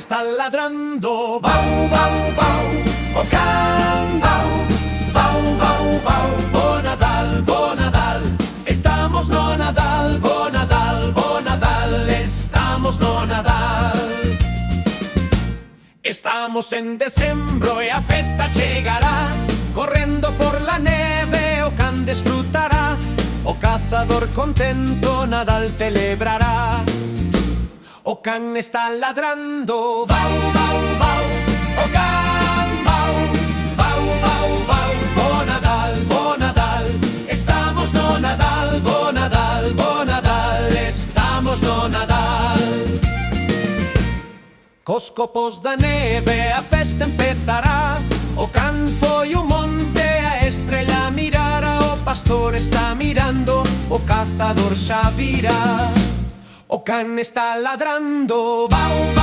está ladrando. Bau, bau, bau, o can, bau, bau, bau, bau. Bo Nadal, bo Nadal, estamos no Nadal, bo Nadal, bo Nadal, estamos no Nadal. Estamos en decembro e a festa chegará, correndo por la neve o can desfrutará, o cazador contento Nadal celebrará. O can está ladrando, bau, bau, bau, o can, bau, bau, bau, bau. Bo Nadal, estamos no Nadal, bo Nadal, bo Nadal, estamos no Nadal. Cos copos da neve a festa empezará, o can foi o monte, a estrella mirara, o pastor está mirando, o cazador xa virá. O can está ladrando, bau, bau.